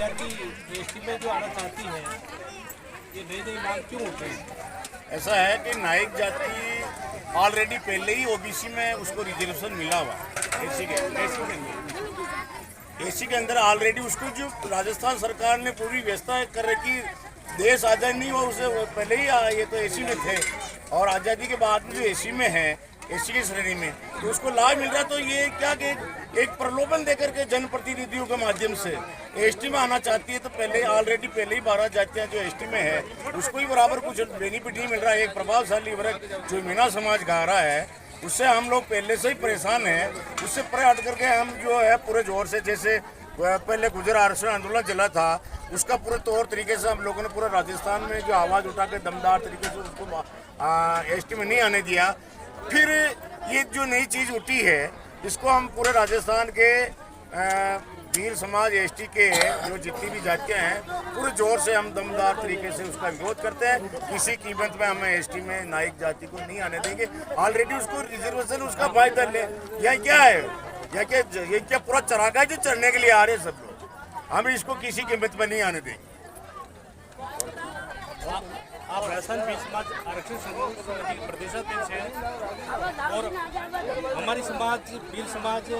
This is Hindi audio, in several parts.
जाति एसटी में जो आना चाहती है, ये नई नई मांग क्यों उठ रही है? ऐसा है कि नाइक जाति ऑलरेडी पहले ही ओबीसी में उसको रिजर्वेशन मिला हुआ एसी के अंदर ऑलरेडी उसको जो राजस्थान सरकार ने पूरी व्यवस्था कर रखी। देश आज़ाद नहीं हुआ उससे पहले ही ये तो एसी में थे और आज़ादी के बाद में जो एसी में है, एसी की श्रेणी में, तो उसको लाभ मिल रहा है। तो ये क्या कि एक प्रलोभन देकर के जनप्रतिनिधियों के माध्यम से एसटी में आना चाहती है, तो पहले ही 12 जातियां जो एसटी में है उसको ही बराबर कुछ बेनिफिट नहीं मिल रहा है। एक प्रभावशाली वर्ग जो मीणा समाज गा रहा है, उससे हम लोग पहले से ही परेशान हैं। उससे परे हट करके हम जो है पूरे जोर से, जैसे पहले गुजर आरक्षण आंदोलन चला था, उसका पूरे तौर तरीके से हम लोगों ने पूरे राजस्थान में जो आवाज़ उठा के दमदार तरीके से उसको एसटी में नहीं आने दिया। फिर ये जो नई चीज़ उठी है, इसको हम पूरे राजस्थान के भील समाज एसटी के जो जितनी भी जातियां हैं, पूरे जोर से हम दमदार तरीके से उसका विरोध करते हैं। किसी कीमत में हमें एसटी में नाइक जाति को नहीं आने देंगे। ऑलरेडी उसको रिजर्वेशन उसका फायदा ले, या क्या है, ये क्या पूरा चरागा है जो चढ़ने के लिए आ रहे हैं सब लोग। हम इसको किसी कीमत में नहीं आने देंगे। आप राजस्थान भील समाज आरक्षण समिति के प्रदेशाध्यक्ष हैं और हमारी समाज भील समाज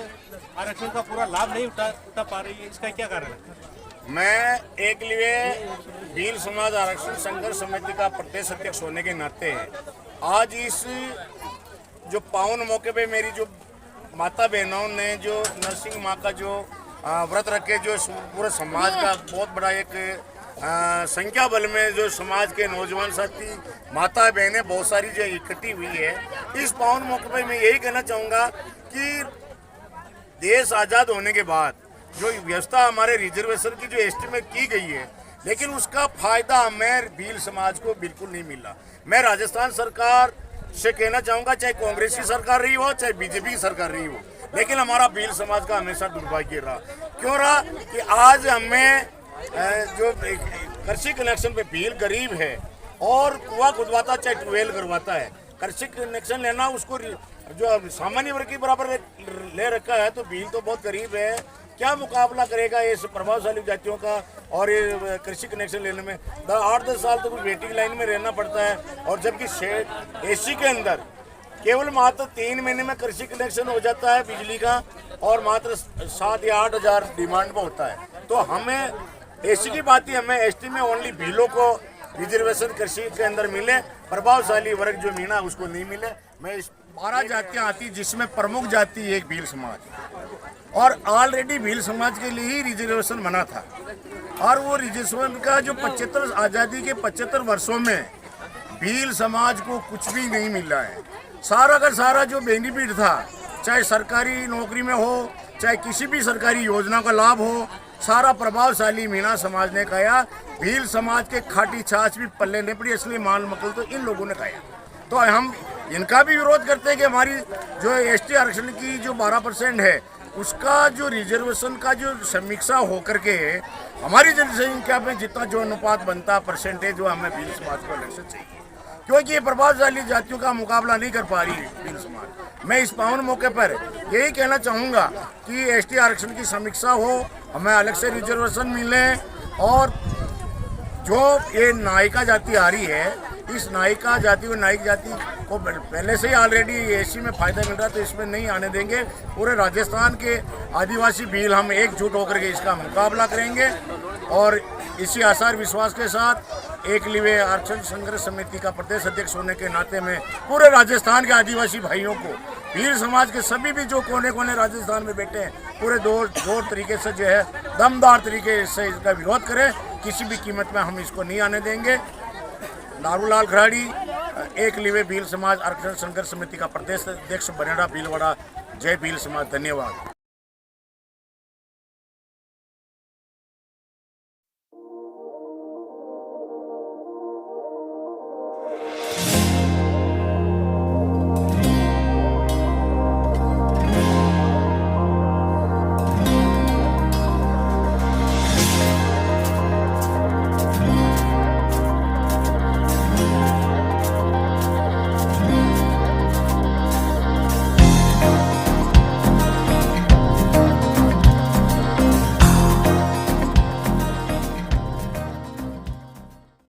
आरक्षण का पूरा लाभ नहीं उठा पा रही है, इसका क्या कारण है? मैं एक लिए भील समाज आरक्षण संघर्ष समिति का प्रदेश अध्यक्ष होने के नाते आज इस जो पावन मौके पे मेरी जो माता बहनों ने जो नरसिंह माँ का जो व्रत रखे, जो पूरे समाज का बहुत बड़ा एक संख्या बल में जो समाज के नौजवान साथी माता बहनें बहुत सारी जो इकट्ठी हुई है, इस पावन मौके पर मैं यही कहना चाहूँगा कि देश आज़ाद होने के बाद जो व्यवस्था हमारे रिजर्वेशन की जो एसटी में की गई है, लेकिन उसका फायदा हमें भील समाज को बिल्कुल नहीं मिला। मैं राजस्थान सरकार से कहना चाहूँगा, चाहे कांग्रेस की सरकार रही हो चाहे बीजेपी की सरकार रही हो, लेकिन हमारा भील समाज का हमेशा दुर्भाग्य रहा। क्यों रहा कि आज हमें जो कृषि कनेक्शन पे भील गरीब है और कुआं खुदवाता चाहे ट्यूबवेल करवाता है, कृषि कनेक्शन लेना उसको जो सामान्य वर्ग के बराबर ले रखा है, तो भील तो बहुत गरीब है। क्या मुकाबला करेगा इस प्रभावशाली जातियों का और ये कृषि कनेक्शन लेने में? 8-10 साल तो वेटिंग लाइन में रहना पड़ता है, और जबकि एसी के अंदर केवल मात्र 3 महीने में कृषि कनेक्शन हो जाता है बिजली का, और मात्र 7 या 8 हज़ार डिमांड में होता है। तो हमें एसी की बात ही, हमें एसटी में ओनली भीलों को रिजर्वेशन कृषि के अंदर मिले, प्रभावशाली वर्ग जो मीणा उसको नहीं मिले। मैं इस 12 जातियाँ आती जिसमें प्रमुख जाति एक भील समाज, और ऑलरेडी भील समाज के लिए ही रिजर्वेशन बना था। और वो रिजर्वेशन का जो 75 आज़ादी के 75 वर्षों में भील समाज को कुछ भी नहीं मिला है। सारा का सारा जो बेनिफिट था, चाहे सरकारी नौकरी में हो चाहे किसी भी सरकारी योजना का लाभ हो, सारा प्रभावशाली मीणा समाज ने खाया। भील समाज के खाटी छाछ भी पल्ले नहीं पड़ी, इसलिए माल मकल तो इन लोगों ने खाया। तो हम इनका भी विरोध करते हैं कि हमारी जो एसटी आरक्षण की जो 12% है, उसका जो रिजर्वेशन का जो समीक्षा होकर के हमारी जनसंख्या में जितना जो अनुपात बनता परसेंटेज, जो हमें भील समाज को अलग से चाहिए, क्योंकि ये प्रभावशाली जातियों का मुकाबला नहीं कर पा रही है भील समाज। मैं इस पावन मौके पर यही कहना चाहूँगा कि एसटी आरक्षण की समीक्षा हो, हमें अलग से रिजर्वेशन मिले, और जो ये नायिका जाति आ रही है, इस नायिका जाति और नायिक जाति को पहले से ही ऑलरेडी एसी में फ़ायदा मिल रहा है, तो इसमें नहीं आने देंगे। पूरे राजस्थान के आदिवासी भील हम एकजुट होकर के इसका मुकाबला करेंगे, और इसी आसार विश्वास के साथ एक लिए आरक्षण संघर्ष समिति का प्रदेश अध्यक्ष होने के नाते में पूरे राजस्थान के आदिवासी भाइयों को, भील समाज के सभी भी जो कोने कोने राजस्थान में बैठे हैं, पूरे जोर तरीके से जो है दमदार तरीके से इसका विरोध करें। किसी भी कीमत में हम इसको नहीं आने देंगे। नारूलाल खराड़ी, एक लिए भील समाज आरक्षण संघर्ष समिति का प्रदेश अध्यक्ष, बनेड़ा भीलवाड़ा। जय भील समाज। धन्यवाद।